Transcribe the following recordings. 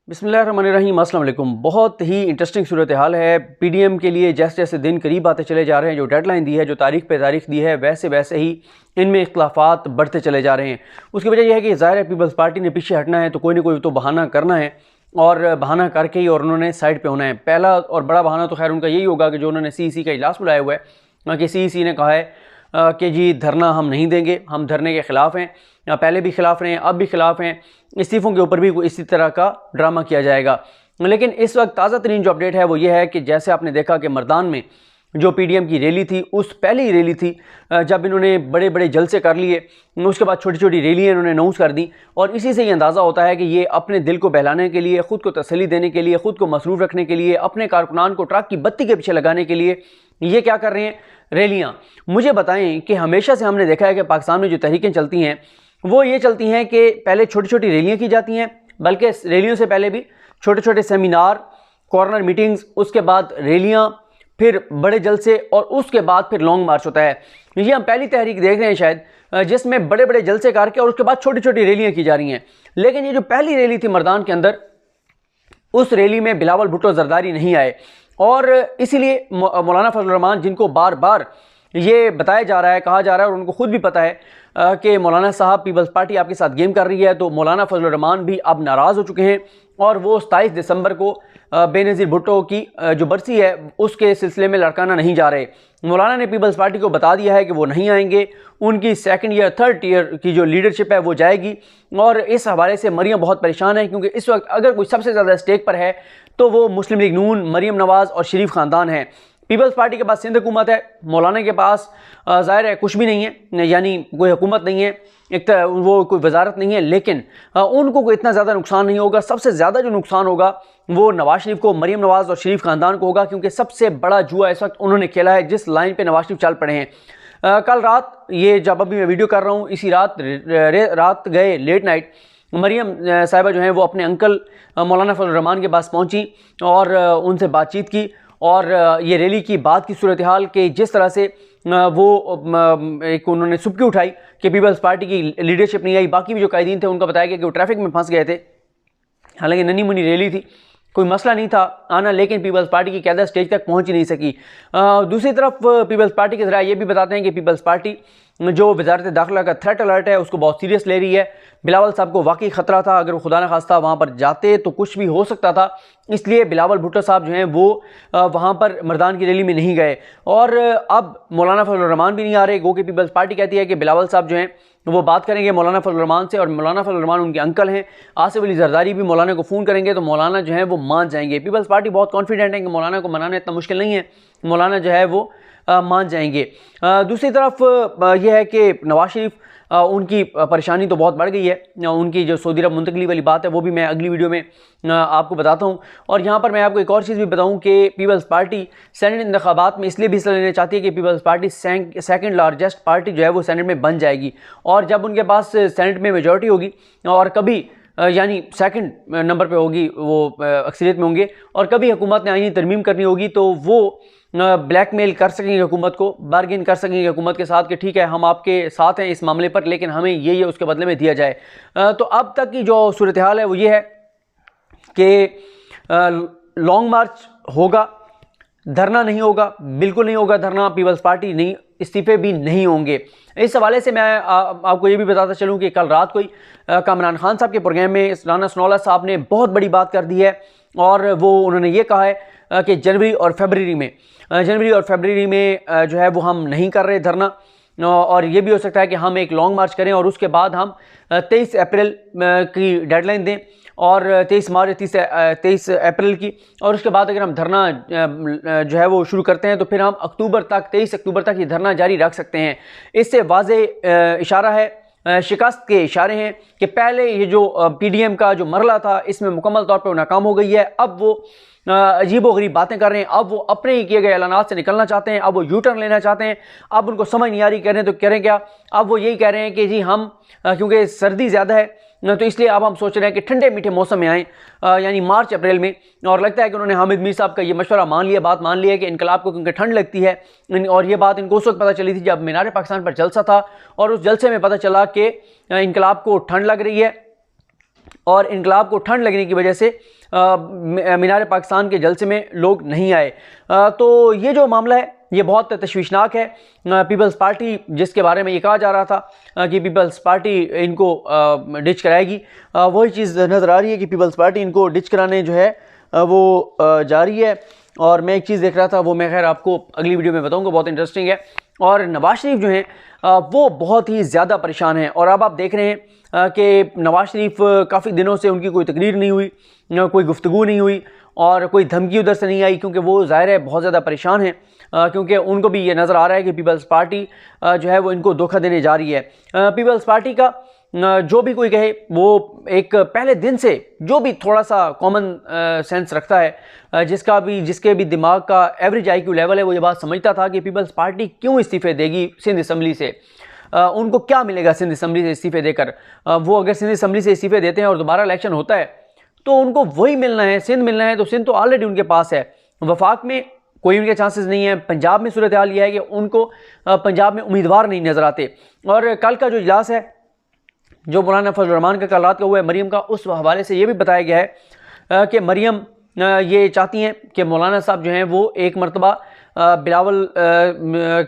बिस्मिल्लाहिर्रहमानिर्रहीम, अस्सलाम वालेकुम। बहुत ही इंटरेस्टिंग सूरत हाल है पीडीएम के लिए। जैसे जैसे दिन करीब आते चले जा रहे हैं, जो डेडलाइन दी है, जो तारीख पे तारीख दी है, वैसे वैसे ही इनमें इख्तलाफात बढ़ते चले जा रहे हैं। उसकी वजह यह है कि ज़ाहिर है पीपल्स पार्टी ने पीछे हटना है तो कोई ना कोई तो बहाना करना है और बहाना करके ही और उन्होंने साइड पे होना है। पहला और बड़ा बहाना तो खैर उनका यही होगा कि जो उन्होंने सीईसी का इजलास बुलाया हुआ है कि सीईसी ने कहा है कि जी धरना हम नहीं देंगे, हम धरने के ख़िलाफ़ हैं, पहले भी खिलाफ रहे हैं, अब भी खिलाफ हैं, इस्तीफ़ों के ऊपर भी इसी तरह का ड्रामा किया जाएगा। लेकिन इस वक्त ताज़ा तरीन जो अपडेट है वो ये है कि जैसे आपने देखा कि मर्दान में जो पीडीएम की रैली थी, उस पहली रैली थी जब इन्होंने बड़े बड़े जलसे कर लिए, उसके बाद छोटी छोटी रैलियाँ इन्होंने अनाउंस कर दी और इसी से ये अंदाज़ा होता है कि ये अपने दिल को बहलाने के लिए, ख़ुद को तसल्ली देने के लिए, ख़ुद को मसरूफ़ रखने के लिए, अपने कारकुनान को ट्रक की बत्ती के पीछे लगाने के लिए ये क्या कर रहे हैं, रैलियाँ। मुझे बताएं कि हमेशा से हमने देखा है कि पाकिस्तान में जो तहरीकें चलती हैं वो ये चलती हैं कि पहले छोटी छोटी रैलियाँ की जाती हैं, बल्कि रैलियों से पहले भी छोटे छोटे सेमिनार, कॉर्नर मीटिंग्स, उसके बाद रैलियाँ, फिर बड़े जलसे और उसके बाद फिर लॉन्ग मार्च होता है। ये हम पहली तहरीक देख रहे हैं शायद जिसमें बड़े बड़े जलसे करके और उसके बाद छोटी छोटी रैलियाँ की जा रही हैं। लेकिन ये जो पहली रैली थी मर्दान के अंदर, उस रैली में बिलावल भुट्टो जरदारी नहीं आए और इसीलिए मौलाना फजल रहमान, जिनको बार बार ये बताया जा रहा है, कहा जा रहा है और उनको खुद भी पता है कि मौलाना साहब पीपल्स पार्टी आपके साथ गेम कर रही है, तो मौलाना फजल रहमान भी अब नाराज़ हो चुके हैं और वो 27 दिसंबर को बेनज़ीर भुट्टो की जो बरसी है उसके सिलसिले में लड़काना नहीं जा रहे। मौलाना ने पीपल्स पार्टी को बता दिया है कि वो नहीं आएंगे, उनकी सेकंड ईयर थर्ड ईयर की जो लीडरशिप है वो जाएगी और इस हवाले से मरियम बहुत परेशान है क्योंकि इस वक्त अगर कोई सबसे ज़्यादा स्टेक पर है तो वो मुस्लिम लीग नून, मरियम नवाज़ और शरीफ ख़ानदान है। पीपल्स पार्टी के पास सिंध हुकूमत है, मौलाना के पास ज़ाहिर है कुछ भी नहीं है, यानी कोई हुकूमत नहीं है, एक वो कोई वजारत नहीं है, लेकिन उनको कोई इतना ज़्यादा नुकसान नहीं होगा। सबसे ज़्यादा जो नुकसान होगा वो नवाज शरीफ को, मरियम नवाज़ और शरीफ ख़ानदान को होगा क्योंकि सबसे बड़ा जुआ इस वक्त उन्होंने खेला है जिस लाइन पर नवाज शरीफ चल पड़े हैं। कल रात, ये जब अभी मैं वीडियो कर रहा हूँ, इसी रात गए लेट नाइट मरियम साहिबा जो हैं वो अपने अंकल मौलाना फजल रहमान के पास पहुँची और उनसे बातचीत की और ये रैली की बात की सूरत हाल के जिस तरह से वो एक उन्होंने सुबकी उठाई कि पीपल्स पार्टी की लीडरशिप नहीं आई। बाकी भी जो कायदीन थे उनको बताया गया कि वो ट्रैफिक में फंस गए थे, हालांकि नन्ही मुन्नी रैली थी, कोई मसला नहीं था आना, लेकिन पीपल्स पार्टी की क़यादत स्टेज तक पहुंच ही नहीं सकी। दूसरी तरफ पीपल्स पार्टी के ज़रा ये भी बताते हैं कि पीपल्स पार्टी जो वजारत दाखिला का थ्रेट अलर्ट है उसको बहुत सीरियस ले रही है। बिलावल साहब को वाकई ख़तरा था, अगर वो खुदा न खास्ता वहाँ पर जाते तो कुछ भी हो सकता था, इसलिए बिलावल भुट्टो साहब जो हैं वो वहाँ पर मर्दान की रैली में नहीं गए और अब मौलाना फजल रहमान भी नहीं आ रहे। गो कि पीपल्स पार्टी कहती है कि बिलावल साहब जो हैं वो बात करेंगे मौलाना फजल रहमान से और मौलाना फजल रहमान उनके अंकल हैं, आसिफ अली जरदारी भी मौलाना को फ़ोन करेंगे तो मौलाना जो है वो मान जाएंगे। पीपल्स पार्टी बहुत कॉन्फिडेंट है कि मौलाना को मनाना इतना मुश्किल नहीं है, मौलाना जो है वो मान जाएंगे। दूसरी तरफ यह है कि नवाज शरीफ उनकी परेशानी तो बहुत बढ़ गई है, उनकी जो सऊदी अरब मुंतकली वाली बात है वो भी मैं अगली वीडियो में आपको बताता हूँ। और यहाँ पर मैं आपको एक और चीज़ भी बताऊँ कि पीपल्स पार्टी सेनेट इंतखाबात में इसलिए भी हिस्सा लेना चाहती है कि peoples party second largest party जो है वो सेनेट में बन जाएगी और जब उनके पास सेनेट में मेजॉरिटी होगी और कभी यानी सेकंड नंबर पे होगी, वो अक्सरियत में होंगे और कभी हुकूमत ने आईनी तरमीम करनी होगी तो वो ब्लैकमेल कर सकेंगे हुकूमत को, बार्गेन कर सकेंगे हुकूमत के साथ कि ठीक है हम आपके साथ हैं इस मामले पर, लेकिन हमें ये उसके बदले में दिया जाए। तो अब तक की जो सूरत हाल है वो ये है कि लॉन्ग मार्च होगा, धरना नहीं होगा, बिल्कुल नहीं होगा धरना, पीपल्स पार्टी नहीं, इस्तीफे भी नहीं होंगे। इस हवाले से मैं आपको ये भी बताता चलूँ कि कल रात को ही कामरान खान साहब के प्रोग्राम में राना सनौला साहब ने बहुत बड़ी बात कर दी है और वो उन्होंने ये कहा है कि जनवरी और फरवरी में जो है वो हम नहीं कर रहे धरना और ये भी हो सकता है कि हम एक लॉन्ग मार्च करें और उसके बाद हम 23 अप्रैल की डेडलाइन दें और 23 अप्रैल की, और उसके बाद अगर हम धरना जो है वो शुरू करते हैं तो फिर हम 23 अक्टूबर तक ये धरना जारी रख सकते हैं। इससे वाज़े इशारा है, शिकस्त के इशारे हैं कि पहले ये जो पीडीएम का जो मरला था इसमें मुकम्मल तौर पर नाकाम हो गई है। अब वो अजीब व गरीब बातें कर रहे हैं, अब वो अपने ही किए गए ऐलानात से निकलना चाहते हैं, अब वो यू टर्न लेना चाहते हैं। अब उनको समझ नहीं आ रही कह रहे हैं तो करें क्या, अब वो यही कह रहे हैं कि जी हम क्योंकि सर्दी ज़्यादा है तो इसलिए अब हम सोच रहे हैं कि ठंडे मीठे मौसम में आएँ, यानी मार्च अप्रैल में। और लगता है कि उन्होंने हामिद मीर साहब का ये मशवरा मान लिया, बात मान ली है कि इनकलाब को क्योंकि ठंड लगती है, और ये बात इनको उस वक्त पता चली थी जब मीनार पाकिस्तान पर जलसा था और उस जलसे में पता चला कि इनकलाब को ठंड लग रही है और इनकलाब को ठंड लगने की वजह से मीनार पाकिस्तान के जलसे में लोग नहीं आए। तो ये जो मामला है ये बहुत तशवीशनाक है। पीपल्स पार्टी, जिसके बारे में ये कहा जा रहा था कि पीपल्स पार्टी इनको डिच कराएगी, वही चीज़ नज़र आ रही है कि पीपल्स पार्टी इनको डिच कराने जो है वो जारी है। और मैं एक चीज़ देख रहा था, वो मैं खैर आपको अगली वीडियो में बताऊंगा, बहुत इंटरेस्टिंग है। और नवाज शरीफ जो हैं वो बहुत ही ज़्यादा परेशान हैं। और अब आप देख रहे हैं कि नवाज शरीफ काफ़ी दिनों से उनकी कोई तकरीर नहीं हुई, कोई गुफ्तगू नहीं हुई और कोई धमकी उधर से नहीं आई, क्योंकि वो ज़ाहिर है बहुत ज़्यादा परेशान हैं, क्योंकि उनको भी ये नज़र आ रहा है कि पीपल्स पार्टी जो है वो इनको धोखा देने जा रही है। पीपल्स पार्टी का जो भी कोई कहे, वो एक पहले दिन से जो भी थोड़ा सा कॉमन सेंस रखता है, जिसके भी दिमाग का एवरेज IQ लेवल है, वो ये बात समझता था कि पीपल्स पार्टी क्यों इस्तीफ़े देगी सिंध असम्बली से, उनको क्या मिलेगा सिंध असम्बली से इस्तीफ़े देकर। वो अगर सिंध असम्बली से इस्तीफ़े देते हैं और दोबारा इलेक्शन होता है तो उनको वही मिलना है, सिंध मिलना है, तो सिंध तो ऑलरेडी उनके पास है। वफाक में कोई उनके चांसेस नहीं है। पंजाब में सूरत हाल यह है कि उनको पंजाब में उम्मीदवार नहीं नज़र आते। और कल का जो इजलास है जो मौलाना फजल रहमान का कल रात का हुआ है मरियम का, उस हवाले से ये भी बताया गया है कि मरियम ये चाहती हैं कि मौलाना साहब जो हैं वो एक मरतबा बिलावल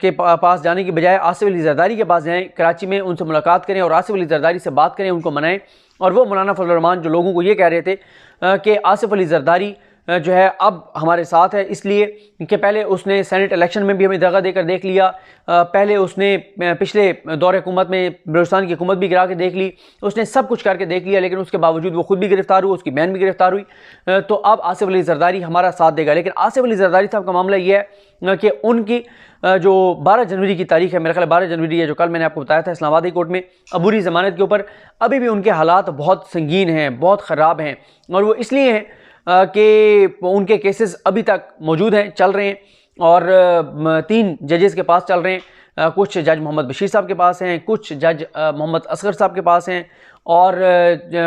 के पास जाने की बजाय आसिफ अली जरदारी के पास जाएं, कराची में उनसे मुलाकात करें और आसिफ अली जरदारी से बात करें, उनको मनाएं। और वो मौलाना फजल रहमान जो लोगों को ये कह रहे थे कि आसिफ अली जरदारी जो है अब हमारे साथ है, इसलिए कि पहले उसने सेनेट इलेक्शन में भी हमें दगा देकर देख लिया, पहले उसने पिछले दौर हुकूमत में बलूचिस्तान की हुकूमत भी गिरा के देख ली, उसने सब कुछ करके देख लिया, लेकिन उसके बावजूद वो खुद भी गिरफ्तार हुआ, उसकी बहन भी गिरफ्तार हुई। तो अब आसिफ अली जरदारी हमारा साथ देगा। लेकिन आसिफ अली जरदारी साहब का मामला ये है कि उनकी जो 12 जनवरी की तारीख है, मेरा ख्याल 12 जनवरी है, जो कल मैंने आपको बताया था इस्लामाबाद हाई कोर्ट में अबूरी ज़मानत के ऊपर, अभी भी उनके हालात बहुत संगीन हैं, बहुत ख़राब हैं। और वो इसलिए हैं कि उनके केसेस अभी तक मौजूद हैं, चल रहे हैं, और 3 जजेस के पास चल रहे हैं। कुछ जज मोहम्मद बशीर साहब के पास हैं, कुछ जज मोहम्मद असगर साहब के पास हैं, और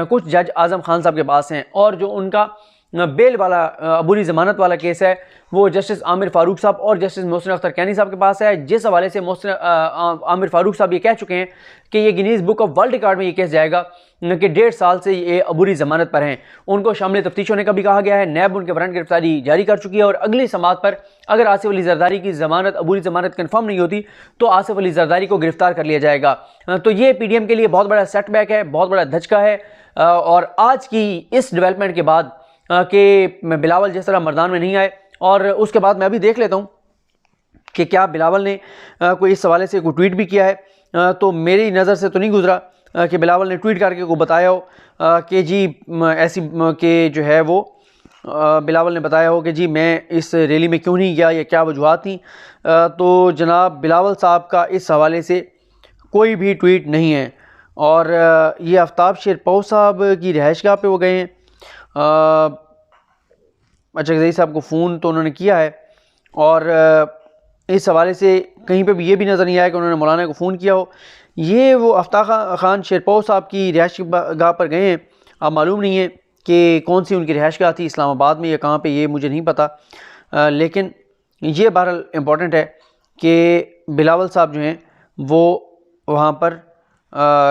कुछ जज आज़म खान साहब के पास हैं। और जो उनका बेल वाला अबूरी ज़मानत वाला केस है वो जस्टिस आमिर फ़ारूक साहब और जस्टिस मोहसिन अख्तर कैनी साहब के पास है, जिस हवाले से आमिर फ़ारूक साहब ये कह चुके हैं कि ये Guinness book of world record में ये केस जाएगा कि 1.5 साल से ये अबूरी ज़मानत पर हैं। उनको शामिल तफ्तीश होने का भी कहा गया है। नैब उनके वारंट गिरफ्तारी जारी कर चुकी है, और अगली समात पर अगर आसिफ अली जरदारी की ज़मानत अबूरी ज़मानत कन्फर्म नहीं होती तो आसिफ अली जरदारी को गिरफ्तार कर लिया जाएगा। तो ये PDM के लिए बहुत बड़ा सेटबैक है, बहुत बड़ा धचका है। और आज की इस डेवलपमेंट के बाद कि बिलावल जिस तरह मैदान में नहीं आए, और उसके बाद मैं अभी देख लेता हूँ कि क्या बिलावल ने कोई इस हवाले से कोई ट्वीट भी किया है। तो मेरी नज़र से तो नहीं गुजरा कि बिलावल ने ट्वीट करके को बताया हो कि जी ऐसी कि जो है वो बिलावल ने बताया हो कि जी मैं इस रैली में क्यों नहीं गया या क्या वजूहत थी। तो जनाब बिलावल साहब का इस हवाले से कोई भी ट्वीट नहीं है। और ये आफ्ताब शेरपौ साहब की रिहाइशगाह पे वो गए हैं। अच्छा जई साहब को फ़ोन तो उन्होंने किया है, और इस हवाले से कहीं पे भी ये भी नज़र नहीं आया कि उन्होंने मौलाना को फ़ोन किया हो। ये वो आफ्ताब खान शेरपौ साहब की रिहाइशगाह पर गए हैं। अब मालूम नहीं है कि कौन सी उनकी रिहाइशगाह थी, इस्लामाबाद में या कहाँ पे, ये मुझे नहीं पता। लेकिन ये बहरहाल इम्पॉर्टेंट है कि बिलावल साहब जो हैं वो वहाँ पर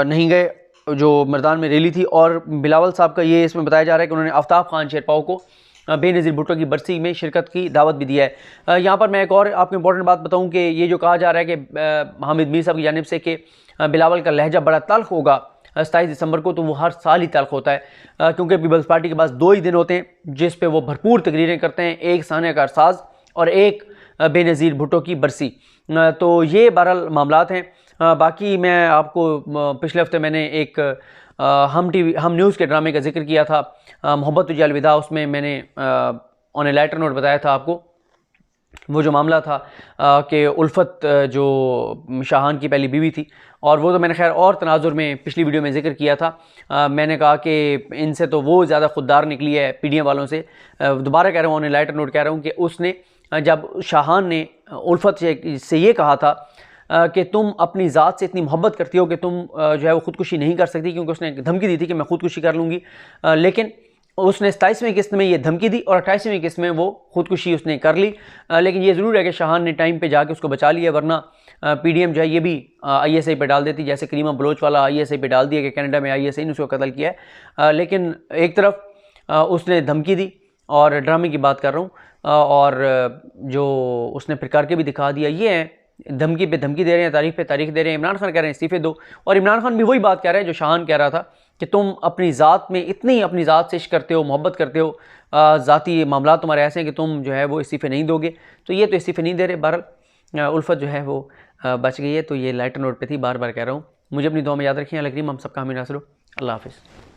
नहीं गए जो मैदान में रैली थी। और बिलावल साहब का ये इसमें बताया जा रहा है कि उन्होंने आफ्ताब खान शेरपौ को बेनज़ीर भुट्टो की बरसी में शिरकत की दावत भी दिया है। यहाँ पर मैं एक और आपको इंपॉर्टेंट बात बताऊँ कि ये जो कहा जा रहा है कि हामिद मीर साहब की जानिब से कि बिलावल का लहजा बड़ा तल्ख होगा 27 दिसंबर को, तो वो हर साल ही तल्ख होता है, क्योंकि पीपल्स पार्टी के पास 2 ही दिन होते हैं जिस पे वो भरपूर तकरीरें करते हैं, एक सानिया कारसाज और एक बेनज़ीर भुट्टो की बरसी। तो ये बहरहाल मामलात हैं। बाकी मैं आपको पिछले हफ्ते मैंने एक हम न्यूज़ के ड्रामे का जिक्र किया था, मोहब्बत तुझे अलविदा, उसमें मैंने ऑन ए लाइटर नोट बताया था आपको वो जो मामला था कि उल्फत जो शाहान की पहली बीवी थी, और वो तो मैंने खैर और तनाजुर में पिछली वीडियो में जिक्र किया था। मैंने कहा कि इनसे तो वो ज़्यादा खुददार निकली है PDM वालों से। दोबारा कह रहा हूँ, ऑन ए लाइटर नोट कह रहा हूँ कि उसने जब शाहान ने उल्फत से ये कहा था कि तुम अपनी ज़ात से इतनी मोहब्बत करती हो कि तुम जो है वो ख़ुदकुशी नहीं कर सकती, क्योंकि उसने धमकी दी थी कि मैं ख़ुदकुशी कर लूँगी, लेकिन उसने 27वीं किस्त में ये धमकी दी और 28वीं किस्त में वो खुदकुशी उसने कर ली। लेकिन ये ज़रूर है कि शाहान ने टाइम पे जाके उसको बचा लिया, वरना पीडीएम जो है ये भी आईएसआई पे डाल देती, जैसे करीमा बलोच वाला आईएसआई पे डाल दिया कि कनाडा में आईएसआई ने उसको कत्ल किया है। लेकिन एक तरफ उसने धमकी दी, और ड्रामे की बात कर रहा हूँ, और जो उसने फिर करके भी दिखा दिया, ये है धमकी पे धमकी दे रहे हैं, तारीख पे तारीख दे रहे हैं। इमरान खान कह रहे हैं इस्तीफे दो, और इमरान खान भी वही बात कह रहे हैं जो शाहान कह रहा था कि तुम अपनी ज़ात में इतनी अपनी ज़ात से इश्क करते हो, मोहब्बत करते हो, ज़ाती मामला तुम्हारे ऐसे हैं कि तुम जो है वो इस्तीफे नहीं दोगे। तो ये तो इस्तीफे नहीं दे रहे। बहरहाल उल्फत जो है वो बच गई है। तो ये लाइटर नोट पे थी, बार बार कह रहा हूँ। मुझे अपनी दुआ में याद रखिए। अल्लाह करीम हम सबका हामी नासिर हो। अल्लाह हाफ़िज़।